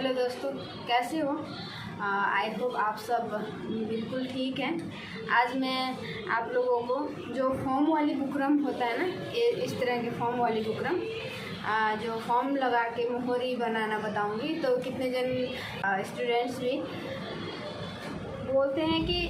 Hello दोस्तों, कैसे हो? आई होप आप सब बिल्कुल ठीक हैं। आज मैं आप लोगों को जो फॉर्म वाली बुकरम होता है ना, इस तरह के फॉर्म वाली बुकरम जो फॉर्म लगा के मोहरी बनाना बताऊंगी। तो कितने जन स्टूडेंट्स भी बोलते हैं कि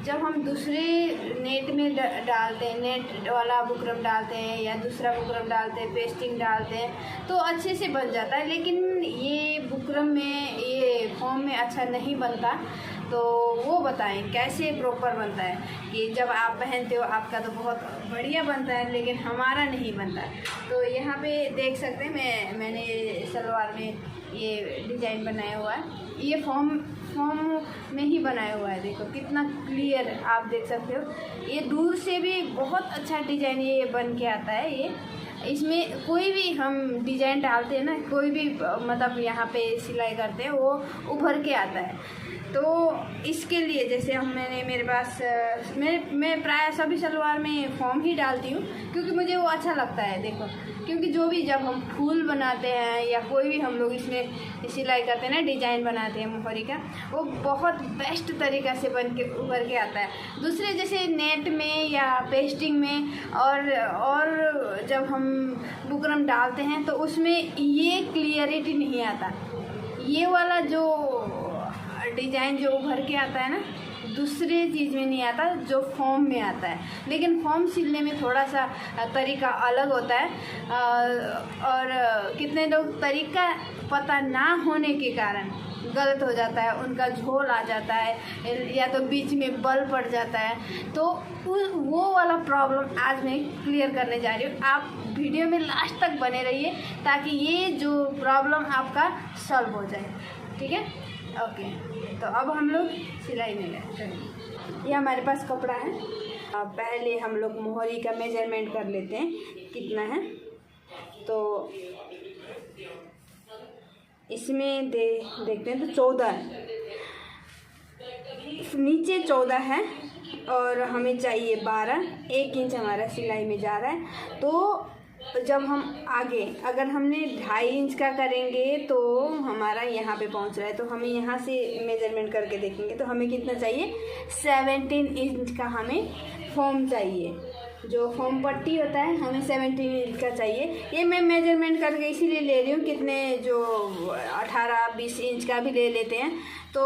जब हम दूसरे नेट में डालते हैं, नेट वाला बुकरम डालते हैं या दूसरा बुकरम डालते हैं, पेस्टिंग डालते हैं तो अच्छे से बन जाता है, लेकिन ये बुकरम में, ये फॉर्म में अच्छा नहीं बनता। तो वो बताएं कैसे प्रॉपर बनता है कि जब आप पहनते हो आपका तो बहुत बढ़िया बनता है, लेकिन हमारा नहीं बनता। तो यहाँ पे देख सकते हैं मैंने सलवार में ये डिज़ाइन बनाया हुआ है। ये फॉर्म में ही बनाया हुआ है। देखो कितना क्लियर आप देख सकते हो। ये दूर से भी बहुत अच्छा डिज़ाइन ये बन के आता है। ये इसमें कोई भी हम डिज़ाइन डालते हैं ना, कोई भी मतलब यहाँ पे सिलाई करते हैं, वो उभर के आता है। तो इसके लिए जैसे मेरे पास मैं प्राय सभी सलवार में फॉर्म ही डालती हूँ, क्योंकि मुझे वो अच्छा लगता है। देखो, क्योंकि जो भी जब हम फूल बनाते हैं या कोई भी हम लोग इसमें सिलाई करते हैं ना, डिज़ाइन बनाते हैं मोहरी का, वो बहुत बेस्ट तरीक़ा से बन के उभर के आता है। दूसरे जैसे नेट में या पेस्टिंग में और जब हम बुकरम डालते हैं तो उसमें ये क्लियरिटी नहीं आता। ये वाला जो डिज़ाइन जो उभर के आता है ना, दूसरे चीज़ में नहीं आता, जो फॉर्म में आता है। लेकिन फॉर्म सिलने में थोड़ा सा तरीका अलग होता है, और कितने लोग तरीका पता ना होने के कारण गलत हो जाता है, उनका झोल आ जाता है या तो बीच में बल पड़ जाता है। तो वो वाला प्रॉब्लम आज मैं क्लियर करने जा रही हूँ। आप वीडियो में लास्ट तक बने रहिए ताकि ये जो प्रॉब्लम आपका सॉल्व हो जाए। ठीक है, ओके। तो अब हम लोग सिलाई में करेंगे। ये हमारे पास कपड़ा है। पहले हम लोग मोहरी का मेजरमेंट कर लेते हैं कितना है। तो इसमें देखते हैं तो 14 है, नीचे 14 है और हमें चाहिए 12। 1 इंच हमारा सिलाई में जा रहा है। तो जब हम आगे अगर हमने 2.5 इंच का करेंगे तो हमारा यहाँ पे पहुँच रहा है, तो हमें यहाँ से मेजरमेंट करके देखेंगे तो हमें कितना चाहिए, 17 इंच का हमें फॉर्म चाहिए। जो फॉर्म पट्टी होता है हमें 17 इंच का चाहिए। ये मैं मेजरमेंट करके इसीलिए ले रही हूँ, कितने जो 18-20 इंच का भी ले लेते हैं, तो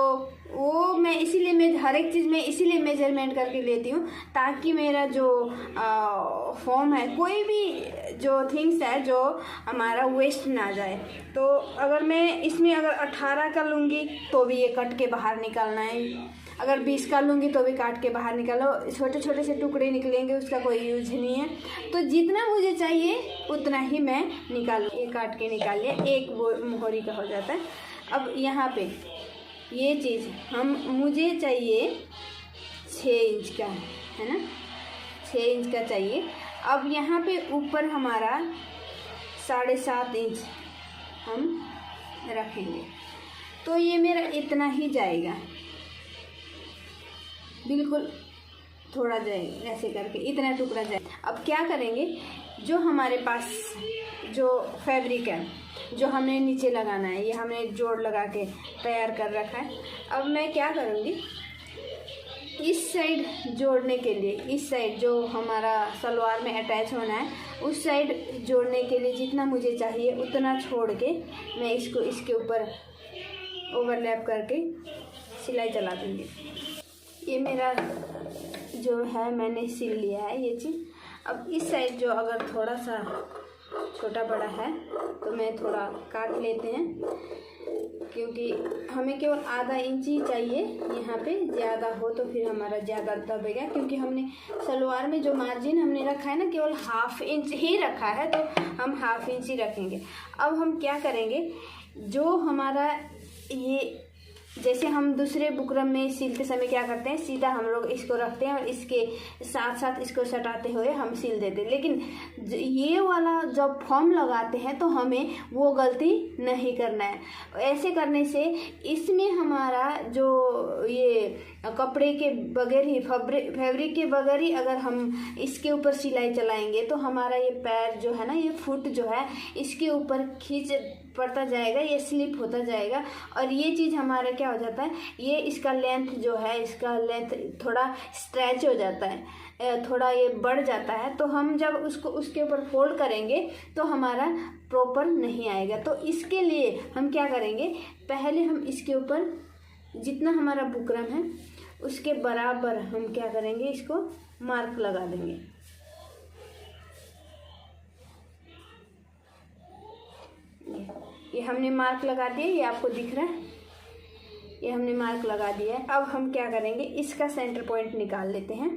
वो मैं इसीलिए मैं हर एक चीज़ में इसीलिए मेजरमेंट करके लेती हूँ ताकि मेरा जो फॉर्म है, कोई भी जो थिंग्स है जो हमारा वेस्ट ना जाए। तो अगर मैं इसमें अगर 18 का लूँगी तो भी ये कट के बाहर निकालना है, अगर 20 का लूँगी तो भी काट के बाहर निकालो। छोटे छोटे से टुकड़े निकलेंगे, उसका कोई यूज नहीं है। तो जितना मुझे चाहिए उतना ही मैं निकाल, ये काट के निकाल लिया, एक मोहरी का हो जाता है। अब यहाँ पे ये चीज़ मुझे चाहिए 6 इंच का, है ना, 6 इंच का चाहिए। अब यहाँ पे ऊपर हमारा 7.5 इंच हम रखेंगे, तो ये मेरा इतना ही जाएगा, बिल्कुल थोड़ा जाएगा ऐसे करके, इतना टुकड़ा जाए। अब क्या करेंगे, जो हमारे पास जो फैब्रिक है जो हमने नीचे लगाना है, ये हमने जोड़ लगा के तैयार कर रखा है। अब मैं क्या करूँगी, इस साइड जोड़ने के लिए, इस साइड जो हमारा सलवार में अटैच होना है, उस साइड जोड़ने के लिए जितना मुझे चाहिए उतना छोड़ के मैं इसको इसके ऊपर ओवरलैप करके सिलाई चला दूँगी। ये मेरा जो है मैंने सिल लिया है ये चीज़। अब इस साइड जो अगर थोड़ा सा छोटा बड़ा है तो मैं थोड़ा काट लेते हैं, क्योंकि हमें केवल आधा इंच ही चाहिए। यहाँ पे ज़्यादा हो तो फिर हमारा ज़्यादा दबेगा, क्योंकि हमने सलवार में जो मार्जिन हमने रखा है ना, केवल 1/2 इंच ही रखा है, तो हम 1/2 इंच ही रखेंगे। अब हम क्या करेंगे, जो हमारा ये जैसे हम दूसरे बुकरम में सिलते समय क्या करते हैं, सीधा हम लोग इसको रखते हैं और इसके साथ साथ इसको सटाते हुए हम सिल देते हैं। लेकिन ये वाला जब फॉर्म लगाते हैं तो हमें वो गलती नहीं करना है। ऐसे करने से इसमें हमारा जो ये कपड़े के बगैर ही, फैब्रिक के बगैर ही अगर हम इसके ऊपर सिलाई चलाएंगे तो हमारा ये पैर जो है ना, ये फुट जो है इसके ऊपर खींच पड़ता जाएगा, ये स्लिप होता जाएगा और ये चीज़ हमारा क्या हो जाता है, ये इसका लेंथ जो है, इसका लेंथ थोड़ा स्ट्रेच हो जाता है, थोड़ा ये बढ़ जाता है। तो हम जब उसको उसके ऊपर फोल्ड करेंगे तो हमारा प्रॉपर नहीं आएगा। तो इसके लिए हम क्या करेंगे, पहले हम इसके ऊपर जितना हमारा बुकरम है उसके बराबर हम क्या करेंगे, इसको मार्क लगा देंगे। ये हमने मार्क लगा दिया, ये आपको दिख रहा है, ये हमने मार्क लगा दिया है। अब हम क्या करेंगे, इसका सेंटर पॉइंट निकाल लेते हैं।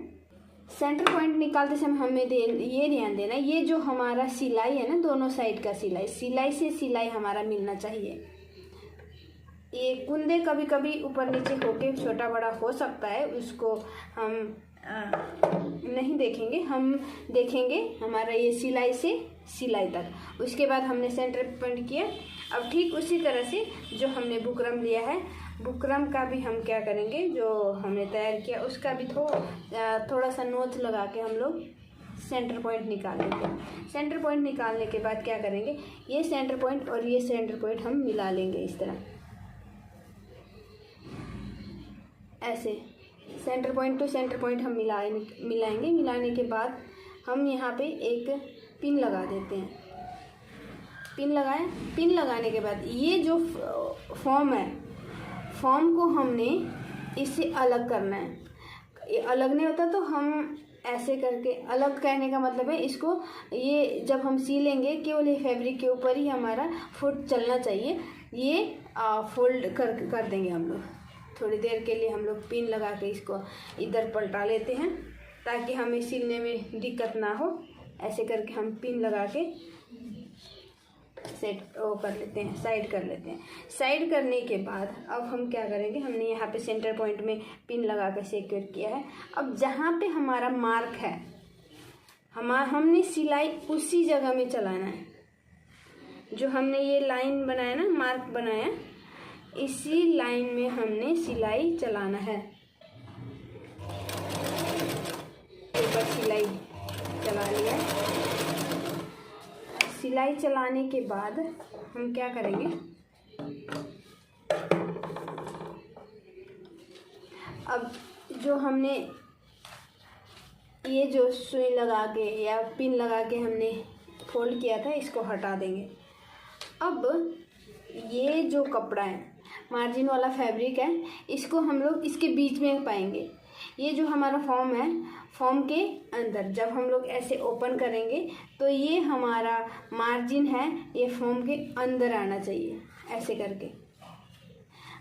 सेंटर पॉइंट निकालते समय हमें ये ध्यान देना, ये जो हमारा सिलाई है ना, दोनों साइड का सिलाई से सिलाई हमारा मिलना चाहिए। ये कुंदे कभी कभी ऊपर नीचे होके छोटा बड़ा हो सकता है, उसको हम नहीं देखेंगे, हम देखेंगे हमारा ये सिलाई से सिलाई तक। उसके बाद हमने सेंटर पॉइंट किया। अब ठीक उसी तरह से जो हमने बुकरम लिया है, बुकरम का भी हम क्या करेंगे, जो हमने तैयार किया उसका भी थोड़ा सा नोच लगा के हम लोग सेंटर पॉइंट निकाल लेते हैं। सेंटर पॉइंट निकालने के बाद क्या करेंगे, ये सेंटर पॉइंट और ये सेंटर पॉइंट हम मिला लेंगे इस तरह, ऐसे centre point two centre point हम मिलाएंगे। मिलाने के बाद हम यहाँ पे एक पिन लगा देते हैं। पिन लगाएं। पिन लगाने के बाद ये जो फॉर्म है, फॉर्म को हमने इससे अलग करना है। ये अलग नहीं होता तो हम ऐसे करके, अलग कहने का मतलब है इसको, ये जब हम सिलेंगे केवल ये फैब्रिक के ऊपर ही हमारा फुट चलना चाहिए। ये फोल्ड कर देंगे हम लोग। थोड़ी देर के लिए हम लोग पिन लगा के इसको इधर पलटा लेते हैं ताकि हमें सिलने में दिक्कत ना हो। ऐसे करके हम पिन लगा के कर लेते हैं, साइड कर लेते हैं। साइड करने के बाद अब हम क्या करेंगे, हमने यहाँ पे सेंटर पॉइंट में पिन लगा के सिक्योर किया है। अब जहाँ पे हमारा मार्क है, हमने सिलाई उसी जगह में चलाना है। जो हमने ये लाइन बनाया ना, मार्क बनाया, इसी लाइन में हमने सिलाई चलाना है। ऊपर सिलाई चला लिया। सिलाई चलाने के बाद हम क्या करेंगे, अब जो हमने ये जो सुई लगा के या पिन लगा के हमने फोल्ड किया था, इसको हटा देंगे। अब ये जो कपड़ा है, मार्जिन वाला फैब्रिक है, इसको हम लोग इसके बीच में पाएंगे। ये जो हमारा फॉर्म है, फॉर्म के अंदर जब हम लोग ऐसे ओपन करेंगे तो ये हमारा मार्जिन है, ये फॉर्म के अंदर आना चाहिए। ऐसे करके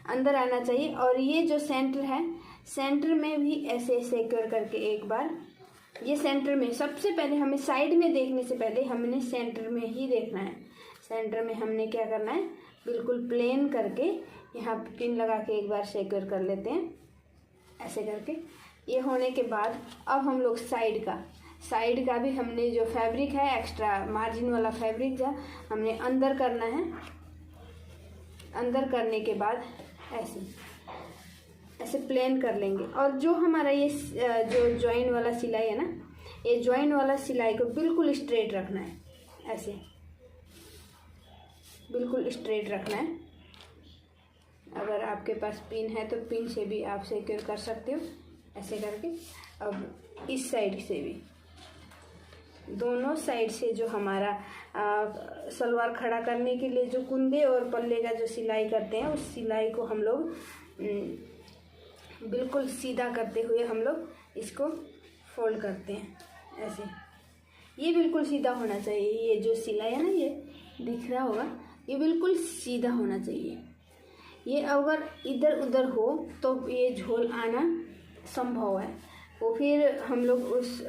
अंदर आना चाहिए। और ये जो सेंटर है, सेंटर में भी ऐसे सिक्योर करके एक बार, ये सेंटर में सबसे पहले हमें साइड में देखने से पहले हमने सेंटर में ही देखना है। सेंटर में हमने क्या करना है, बिल्कुल प्लेन करके यहाँ पिन लगा के एक बार सिक्योर कर लेते हैं। ऐसे करके ये होने के बाद अब हम लोग साइड का भी हमने जो फैब्रिक है, एक्स्ट्रा मार्जिन वाला फैब्रिक जो हमने अंदर करना है। अंदर करने के बाद ऐसे प्लेन कर लेंगे। और जो हमारा ये जो जॉइन वाला सिलाई है ना, ये जॉइन वाला सिलाई को बिल्कुल स्ट्रेट रखना है। ऐसे बिल्कुल स्ट्रेट रखना है। अगर आपके पास पिन है तो पिन से भी आप सिक्योर कर सकते हो, ऐसे करके। अब इस साइड से भी, दोनों साइड से जो हमारा सलवार खड़ा करने के लिए जो कुंदे और पल्ले का जो सिलाई करते हैं, उस सिलाई को हम लोग बिल्कुल सीधा करते हुए हम लोग इसको फोल्ड करते हैं। ऐसे ये बिल्कुल सीधा होना चाहिए। ये जो सिलाई है ना, ये दिख रहा होगा, ये बिल्कुल सीधा होना चाहिए। ये अगर इधर उधर हो तो ये झोल आना संभव है, तो फिर हम लोग उस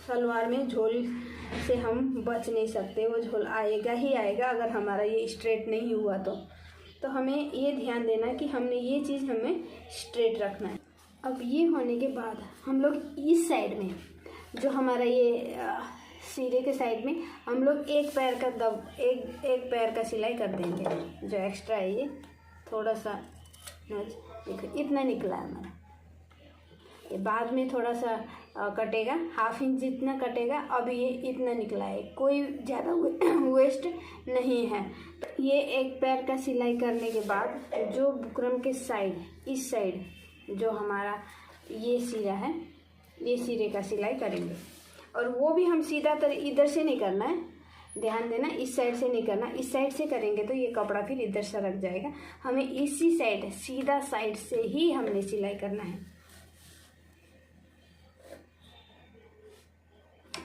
सलवार में झोल से हम बच नहीं सकते। वो झोल आएगा ही आएगा अगर हमारा ये स्ट्रेट नहीं हुआ तो हमें ये ध्यान देना कि हमने ये चीज़ हमें स्ट्रेट रखना है। अब ये होने के बाद हम लोग इस साइड में जो हमारा ये सीरे के साइड में हम लोग एक पैर का सिलाई कर देंगे। जो एक्स्ट्रा है ये थोड़ा सा, देखो इतना निकला है हमारा। ये बाद में थोड़ा सा कटेगा, 1/2 इंच जितना कटेगा। अब ये इतना निकला है, कोई ज़्यादा वेस्ट नहीं है। तो ये एक पैर का सिलाई करने के बाद जो बुकरम के साइड, इस साइड जो हमारा ये सिरा है, ये सिरे का सिलाई करेंगे। और वो भी हम सीधा इधर से नहीं करना है, ध्यान देना, इस साइड से नहीं करना। इस साइड से करेंगे तो ये कपड़ा फिर इधर सरक जाएगा। हमें इसी साइड, सीधा साइड से ही हमने सिलाई करना है।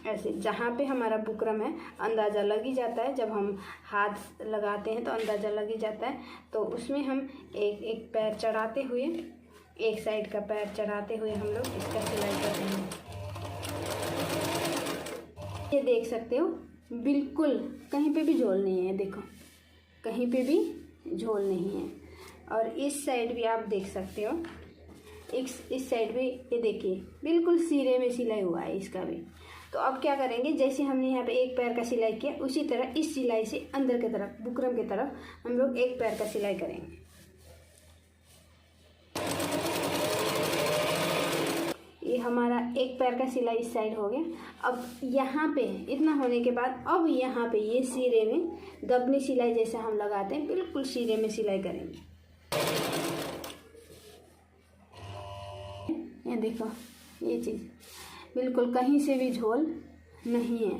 ऐसे जहाँ पे हमारा बुकरम है अंदाज़ा लग ही जाता है, जब हम हाथ लगाते हैं तो अंदाज़ा लग ही जाता है। तो उसमें हम एक एक पैर चढ़ाते हुए, एक साइड का पैर चढ़ाते हुए हम लोग इसका सिलाई करते हैं। ये देख सकते हो, बिल्कुल कहीं पे भी झोल नहीं है, देखो कहीं पे भी झोल नहीं है। और इस साइड भी आप देख सकते हो, इस साइड भी ये देखिए बिल्कुल सिरे में सिलाई हुआ है इसका भी। तो अब क्या करेंगे, जैसे हमने यहाँ पे एक पैर का सिलाई किया, उसी तरह इस सिलाई से अंदर की तरफ, बुकरम की तरफ हम लोग एक पैर का सिलाई करेंगे। ये हमारा एक पैर का सिलाई इस साइड हो गया। अब यहाँ पे इतना होने के बाद अब यहाँ पे ये सिरे में दबनी सिलाई जैसे हम लगाते हैं, बिल्कुल सिरे में सिलाई करेंगे। ये देखो, ये चीज़ बिल्कुल कहीं से भी झोल नहीं है।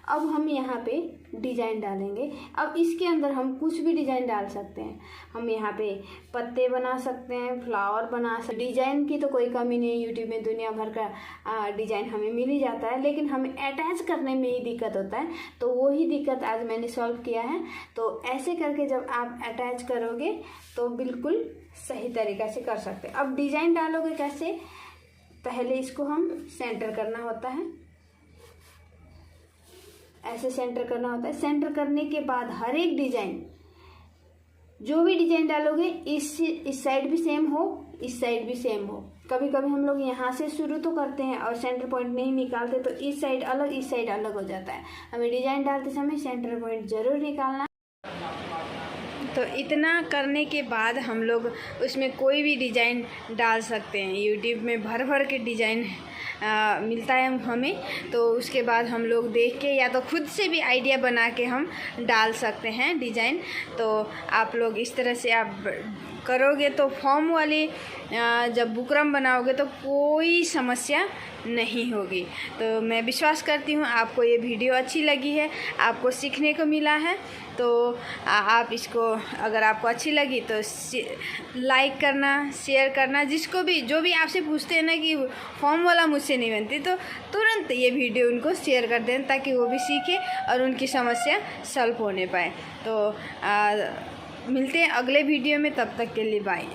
अब हम यहाँ पे डिजाइन डालेंगे। अब इसके अंदर हम कुछ भी डिजाइन डाल सकते हैं। हम यहाँ पे पत्ते बना सकते हैं, फ्लावर बना सकते हैं। डिजाइन की तो कोई कमी नहीं है, यूट्यूब में दुनिया भर का डिजाइन हमें मिल ही जाता है, लेकिन हमें अटैच करने में ही दिक्कत होता है। तो वही दिक्कत आज मैंने सॉल्व किया है। तो ऐसे करके जब आप अटैच करोगे तो बिल्कुल सही तरीक़ा से कर सकते हैं। अब डिजाइन डालोगे कैसे, पहले इसको हम सेंटर करना होता है, ऐसे सेंटर करना होता है। सेंटर करने के बाद हर एक डिजाइन, जो भी डिजाइन डालोगे, इस साइड भी सेम हो, इस साइड भी सेम हो। कभी कभी हम लोग यहाँ से शुरू तो करते हैं और सेंटर पॉइंट नहीं निकालते, तो इस साइड अलग, इस साइड अलग हो जाता है। हमें डिजाइन डालते समय सेंटर पॉइंट जरूर निकालना। तो इतना करने के बाद हम लोग उसमें कोई भी डिज़ाइन डाल सकते हैं। यूट्यूब में भर भर के डिज़ाइन मिलता है हमें, तो उसके बाद हम लोग देख के या तो खुद से भी आइडिया बना के हम डाल सकते हैं डिज़ाइन। तो आप लोग इस तरह से आप करोगे तो फॉर्म वाली जब बुकरम बनाओगे तो कोई समस्या नहीं होगी। तो मैं विश्वास करती हूँ आपको ये वीडियो अच्छी लगी है, आपको सीखने को मिला है। तो आप इसको, अगर आपको अच्छी लगी तो लाइक करना, शेयर करना। जिसको भी, जो भी आपसे पूछते हैं ना कि फॉर्म वाला मुझसे नहीं बनती, तो तुरंत ये वीडियो उनको शेयर कर दें ताकि वो भी सीखे और उनकी समस्या सॉल्व होने पाए। तो मिलते हैं अगले वीडियो में, तब तक के लिए बाय।